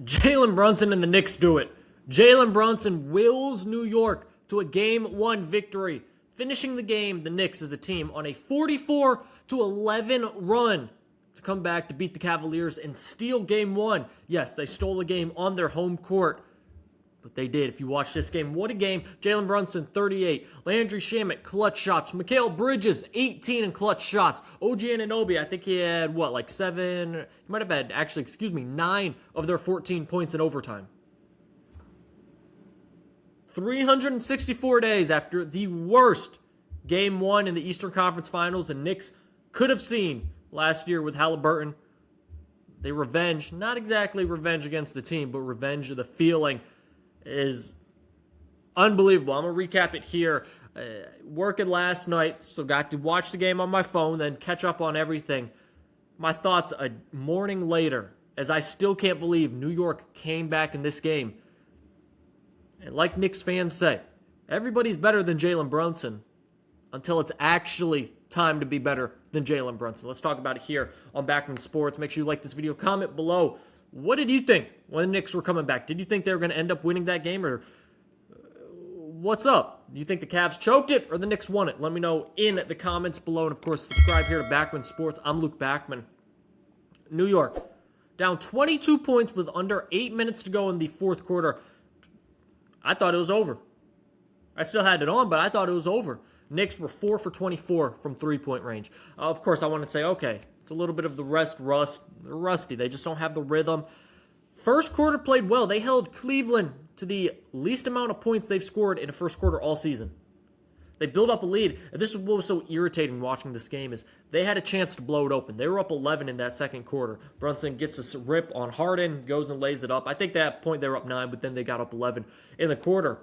Jalen Brunson and the Knicks do it. Jalen Brunson wills New York to a Game 1 victory, finishing the game, the Knicks as a team, on a 44-11 run to come back to beat the Cavaliers and steal Game 1. Yes, they stole the game on their home court, but they did. If you watch this game, what a game. Jalen Brunson, 38. Landry, Shamet, clutch shots. Mikal Bridges, 18 in clutch shots. OG Anunoby, I think he had, he might have had, 9 of their 14 points in overtime. 364 days after the worst Game 1 in the Eastern Conference Finals the Knicks could have seen last year with Halliburton. They revenge, not exactly revenge against the team, but revenge of the feeling is unbelievable. I'm going to recap it here. Working last night, so got to watch the game on my phone, then catch up on everything. My thoughts a morning later, as I still can't believe New York came back in this game. And like Knicks fans say, everybody's better than Jalen Brunson until it's actually time to be better than Jalen Brunson. Let's talk about it here on Backman Sports. Make sure you like this video. Comment below. What did you think when the Knicks were coming back? Did you think they were going to end up winning that game? Or what's up? Do you think the Cavs choked it or the Knicks won it? Let me know in the comments below. And, of course, subscribe here to Backman Sports. I'm Luke Backman. New York, down 22 points with under 8 minutes to go in the fourth quarter. I thought it was over. I still had it on, but I thought it was over. Knicks were 4 for 24 from three-point range. Of course, I want to say, okay, it's a little bit of the rust. They're rusty. They just don't have the rhythm. First quarter played well. They held Cleveland to the least amount of points they've scored in a first quarter all season. They built up a lead. And this is what was so irritating watching this game is they had a chance to blow it open. They were up 11 in that second quarter. Brunson gets this rip on Harden, goes and lays it up. I think at that point they were up 9, but then they got up 11 in the quarter.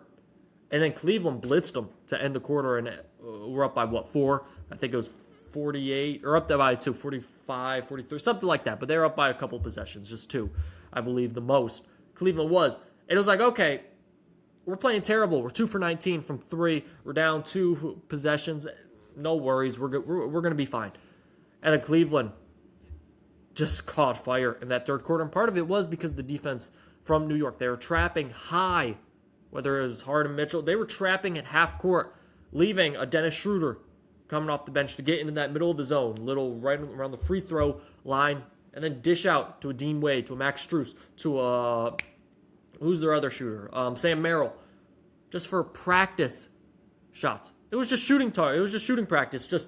And then Cleveland blitzed them to end the quarter, and we're up by, 4? I think it was 48, or up there by 2, 45, 43, something like that. But they were up by a couple possessions, just 2, I believe, the most. Cleveland was. And it was like, okay, we're playing terrible. We're 2 for 19 from 3. We're down 2 possessions. No worries. We're going to be fine. And then Cleveland just caught fire in that third quarter. And part of it was because of the defense from New York. They were trapping high. Whether it was Harden and Mitchell, they were trapping at half court, leaving a Dennis Schroeder coming off the bench to get into that middle of the zone, little right around the free throw line, and then dish out to a Dean Wade, to a Max Strus, to who's their other shooter? Sam Merrill, just for practice shots. It was just shooting practice.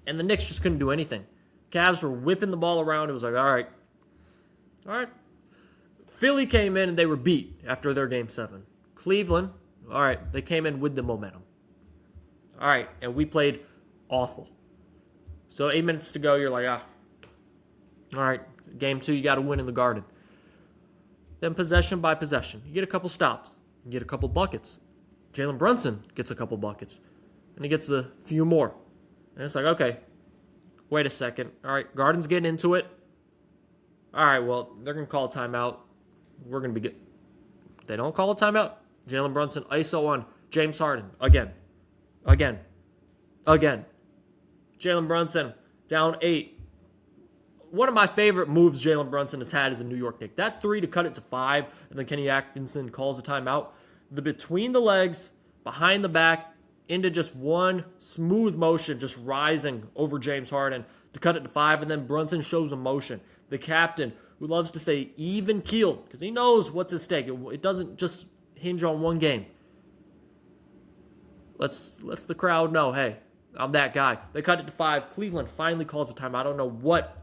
And the Knicks just couldn't do anything. Cavs were whipping the ball around. It was like, all right. Philly came in and they were beat after their Game 7. Cleveland, all right, they came in with the momentum. All right, and we played awful. So 8 minutes to go, you're like, all right, Game 2, you got to win in the Garden. Then possession by possession. You get a couple stops. You get a couple buckets. Jalen Brunson gets a couple buckets. And he gets a few more. And it's like, okay, wait a second. All right, Garden's getting into it. All right, well, they're going to call a timeout. We're going to be good. They don't call a timeout. Jalen Brunson, ISO on James Harden. Again. Jalen Brunson, down 8. One of my favorite moves Jalen Brunson has had as a New York Knick. That 3 to cut it to 5, and then Kenny Atkinson calls a timeout. The between the legs, behind the back, into just one smooth motion, just rising over James Harden to cut it to 5, and then Brunson shows emotion. The captain, who loves to say even keeled, because he knows what's at stake. It doesn't just hinge on one game. Let's the crowd know, hey, I'm that guy. They cut it to 5. Cleveland finally calls a timeout. I don't know what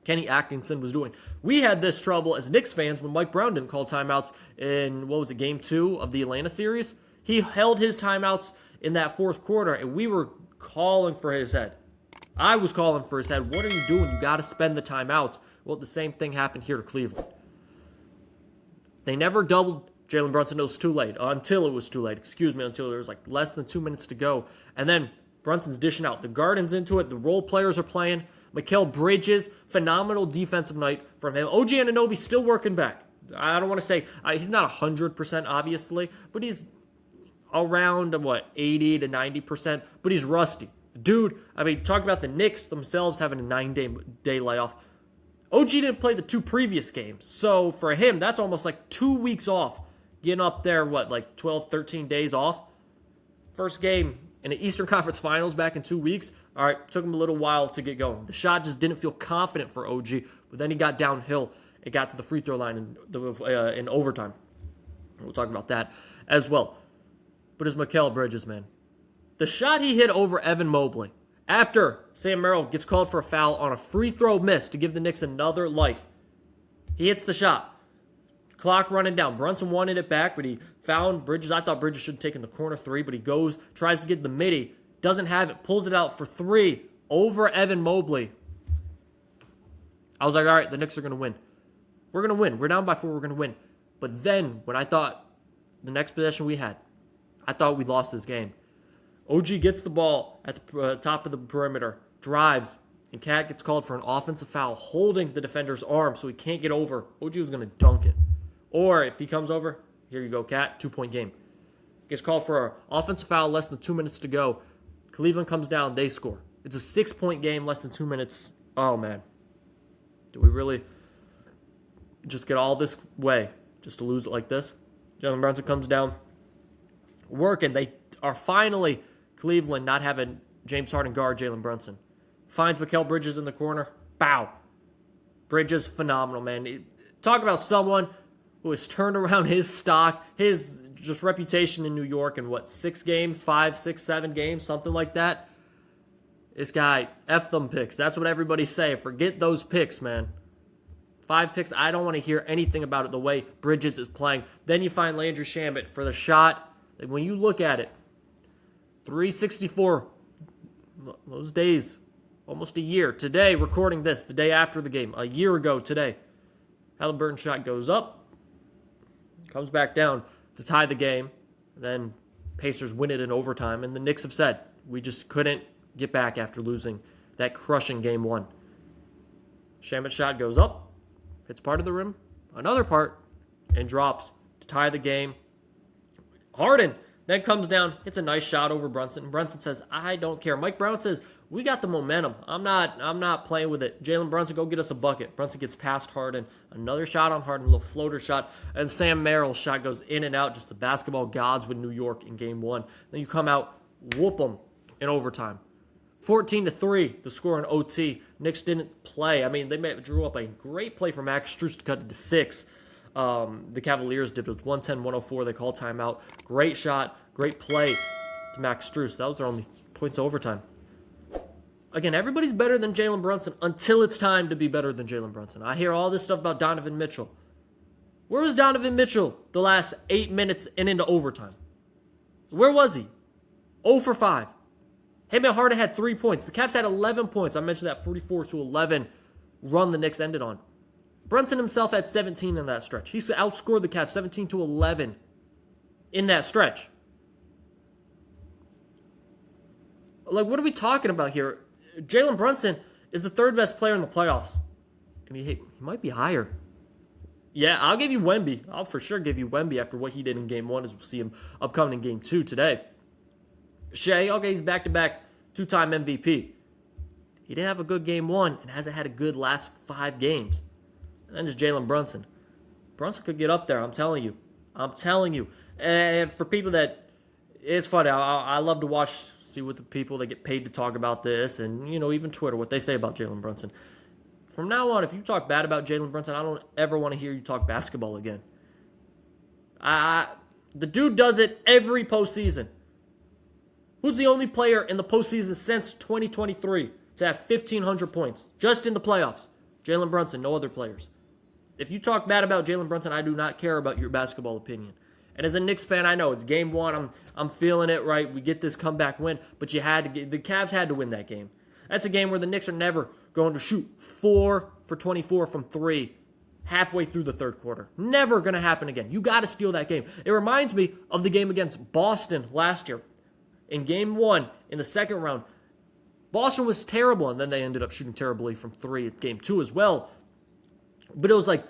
Kenny Atkinson was doing. We had this trouble as Knicks fans when Mike Brown didn't call timeouts in, Game 2 of the Atlanta series. He held his timeouts in that fourth quarter, and we were calling for his head. I was calling for his head. What are you doing? You got to spend the timeouts. Well, the same thing happened here to Cleveland. They never doubled Jalen Brunson. It was too late. Until it was too late. Until there was like less than 2 minutes to go. And then Brunson's dishing out. The Garden's into it. The role players are playing. Mikal Bridges, phenomenal defensive night from him. OG Anunoby still working back. I don't want to say he's not 100% obviously, but he's around 80 to 90%. But he's rusty. Dude, talk about the Knicks themselves having a 9-day layoff. OG didn't play the 2 previous games. So for him, that's almost like 2 weeks off. Getting up there, like 12, 13 days off? First game in the Eastern Conference Finals back in 2 weeks. All right, took him a little while to get going. The shot just didn't feel confident for OG, but then he got downhill. It got to the free throw line in overtime. We'll talk about that as well. But it's Mikal Bridges, man. The shot he hit over Evan Mobley after Sam Merrill gets called for a foul on a free throw miss to give the Knicks another life. He hits the shot. Clock running down. Brunson wanted it back, but he found Bridges. I thought Bridges should have taken the corner 3, but he goes, tries to get the midi, doesn't have it, pulls it out for 3 over Evan Mobley. I was like, all right, the Knicks are going to win. We're going to win. We're down by 4. We're going to win. But then, when I thought the next possession we had, I thought we lost this game. OG gets the ball at the top of the perimeter, drives, and Cat gets called for an offensive foul, holding the defender's arm so he can't get over. OG was going to dunk it. Or if he comes over, here you go, Cat, 2-point game. Gets called for an offensive foul, less than 2 minutes to go. Cleveland comes down, they score. It's a 6-point game, less than 2 minutes. Oh, man. Do we really just get all this way just to lose it like this? Jalen Brunson comes down, working. They are finally, Cleveland, not having James Harden guard Jalen Brunson. Finds Mikal Bridges in the corner. Bow. Bridges, phenomenal, man. Talk about someone who has turned around his stock, his just reputation in New York in 6 games, 5, 6, 7 games, something like that. This guy, F them picks. That's what everybody's saying. Forget those picks, man. 5 picks, I don't want to hear anything about it the way Bridges is playing. Then you find Landry Shamet for the shot. When you look at it, 364, those days, almost a year. Today, recording this, the day after the game, a year ago today, Halliburton shot goes up, comes back down to tie the game. Then Pacers win it in overtime. And the Knicks have said, we just couldn't get back after losing that crushing game 1. Shamet's shot goes up, hits part of the rim, another part, and drops to tie the game. Harden then comes down, hits a nice shot over Brunson. Brunson says, I don't care. Mike Brown says, we got the momentum. I'm not playing with it. Jalen Brunson, go get us a bucket. Brunson gets past Harden. Another shot on Harden, a little floater shot. And Sam Merrill's shot goes in and out. Just the basketball gods with New York in game 1. Then you come out, whoop them in overtime. 14-3, the score in OT. Knicks didn't play. I mean, they drew up a great play for Max Strus to cut it to 6. The Cavaliers did. It was 110-104. They called timeout. Great shot, great play to Max Strus. That was their only points of overtime. Again, everybody's better than Jalen Brunson until it's time to be better than Jalen Brunson. I hear all this stuff about Donovan Mitchell. Where was Donovan Mitchell the last 8 minutes and into overtime? Where was he? 0 for 5. Him and Harden had 3 points. The Cavs had 11 points. I mentioned that 44-11 run the Knicks ended on. Brunson himself had 17 in that stretch. He outscored the Cavs 17-11 in that stretch. Like, what are we talking about here? Jalen Brunson is the 3rd best player in the playoffs. I mean, he might be higher. Yeah, I'll give you Wemby. I'll for sure give you Wemby after what he did in game 1, as we'll see him upcoming in game 2 today. Shea, okay, he's back-to-back 2-time MVP. He didn't have a good game 1 and hasn't had a good last 5 games. And then there's Jalen Brunson. Brunson could get up there, I'm telling you. And for people that, it's funny, I love to watch, see what the people that get paid to talk about this, and, even Twitter, what they say about Jalen Brunson. From now on, if you talk bad about Jalen Brunson, I don't ever want to hear you talk basketball again. The dude does it every postseason. Who's the only player in the postseason since 2023 to have 1,500 points? Just in the playoffs. Jalen Brunson, no other players. If you talk bad about Jalen Brunson, I do not care about your basketball opinion. And as a Knicks fan, I know it's game 1. I'm feeling it, right? We get this comeback win, but the Cavs had to win that game. That's a game where the Knicks are never going to shoot 4 for 24 from 3 halfway through the 3rd quarter. Never going to happen again. You got to steal that game. It reminds me of the game against Boston last year. In game 1, in the 2nd round, Boston was terrible, and then they ended up shooting terribly from 3 in game 2 as well. But it was like,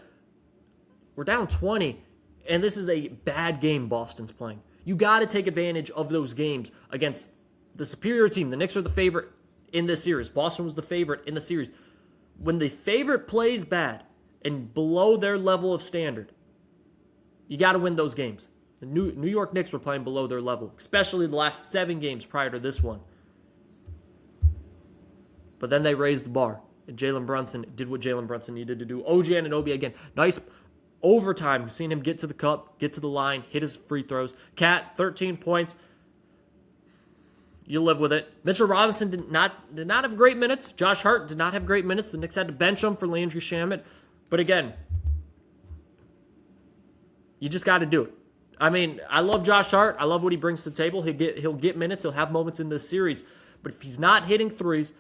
we're down 20, and this is a bad game Boston's playing. You got to take advantage of those games against the superior team. The Knicks are the favorite in this series. Boston was the favorite in the series. when the favorite plays bad and below their level of standard, you got to win those games. The New York Knicks were playing below their level, especially the last 7 games prior to this one. But then they raised the bar, and Jalen Brunson did what Jalen Brunson needed to do. OG Anunoby, again, nice overtime. Seeing him get to the cup, get to the line, hit his free throws. Cat, 13 points. You live with it. Mitchell Robinson did not have great minutes. Josh Hart did not have great minutes. The Knicks had to bench him for Landry Shamet. But again, you just got to do it. I mean, I love Josh Hart. I love what he brings to the table. He'll get minutes. He'll have moments in this series. But if he's not hitting threes,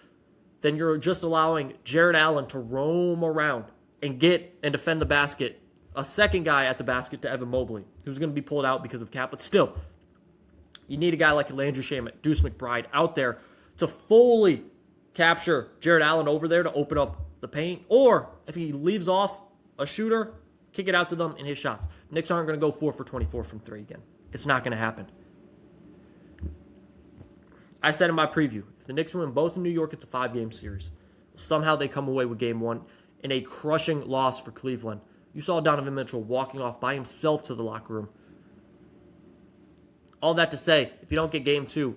then you're just allowing Jared Allen to roam around and get and defend the basket. A second guy at the basket to Evan Mobley, who's going to be pulled out because of cap. But still, you need a guy like Landry Shamet, Deuce McBride out there to fully capture Jared Allen over there to open up the paint. Or if he leaves off a shooter, kick it out to them and hit shots. The Knicks aren't going to go 4 for 24 from 3 again. It's not going to happen. I said in my preview, if the Knicks win both in New York, it's a 5-game series. Somehow they come away with game 1 in a crushing loss for Cleveland. You saw Donovan Mitchell walking off by himself to the locker room. All that to say, if you don't get game 2,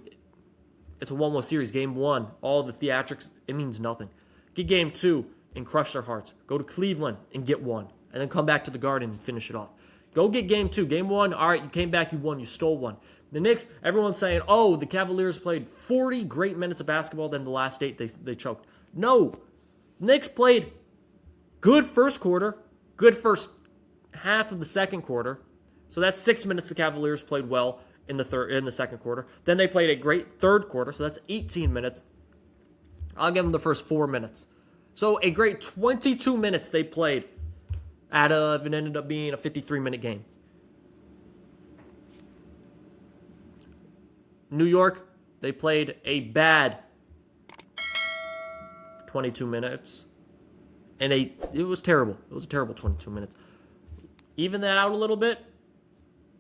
it's a 1-1 series. Game 1, all the theatrics, it means nothing. Get game 2 and crush their hearts. Go to Cleveland and get 1. And then come back to the Garden and finish it off. Go get game 2. Game 1, all right, you came back, you won, you stole 1. The Knicks, everyone's saying, oh, the Cavaliers played 40 great minutes of basketball, then the last 8 they choked. No. Knicks played good first quarter, good first half of the second quarter. So that's 6 minutes the Cavaliers played well in the second quarter. Then they played a great third quarter, so that's 18 minutes. I'll give them the first 4 minutes. So a great 22 minutes they played out of, it ended up being a 53-minute game. New York, they played a bad 22 minutes. And it was terrible. It was a terrible 22 minutes. Even that out a little bit,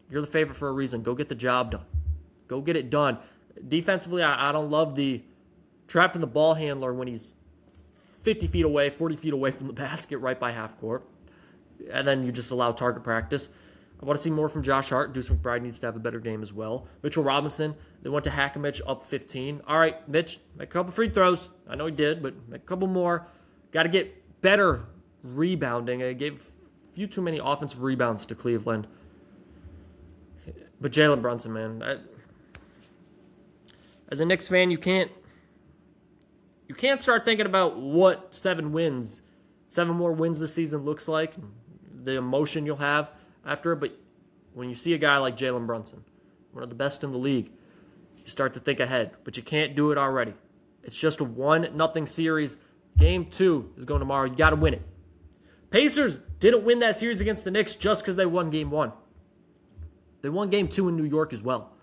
you're the favorite for a reason. Go get the job done. Go get it done. Defensively, I don't love the trapping the ball handler when he's 50 feet away, 40 feet away from the basket right by half court. And then you just allow target practice. I want to see more from Josh Hart. Deuce McBride needs to have a better game as well. Mitchell Robinson, they went to Hackimich up 15. All right, Mitch, make a couple free throws. I know he did, but make a couple more. Got to get better rebounding. I gave a few too many offensive rebounds to Cleveland. But Jalen Brunson, man, as a Knicks fan, you can't start thinking about what 7 more wins this season looks like, the emotion you'll have after it. But when you see a guy like Jalen Brunson, one of the best in the league, you start to think ahead. But you can't do it already. It's just a 1-0 series. Game 2 is going tomorrow. You got to win it. Pacers didn't win that series against the Knicks just because they won Game 1. They won Game 2 in New York as well.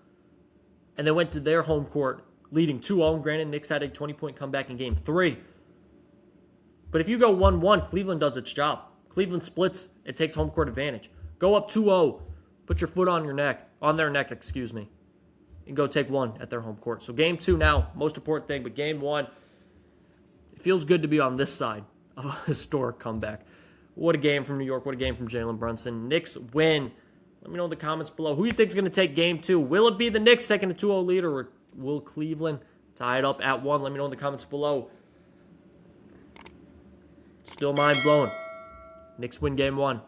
And they went to their home court leading 2-0. Granted, Knicks had a 20-point comeback in Game 3. But if you go 1-1, Cleveland does its job. Cleveland splits. It takes home court advantage. Go up 2-0. Put your foot on their neck, and go take 1 at their home court. So Game 2 now, most important thing. But Game 1, it feels good to be on this side of a historic comeback. What a game from New York. What a game from Jalen Brunson. Knicks win. Let me know in the comments below. Who do you think is going to take Game 2? Will it be the Knicks taking a 2-0 lead, or will Cleveland tie it up at 1? Let me know in the comments below. Still mind-blowing. Knicks win Game 1.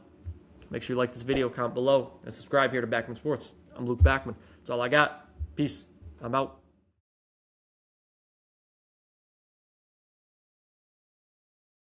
Make sure you like this video, comment below, and subscribe here to Backman Sports. I'm Luke Backman. That's all I got. Peace. I'm out.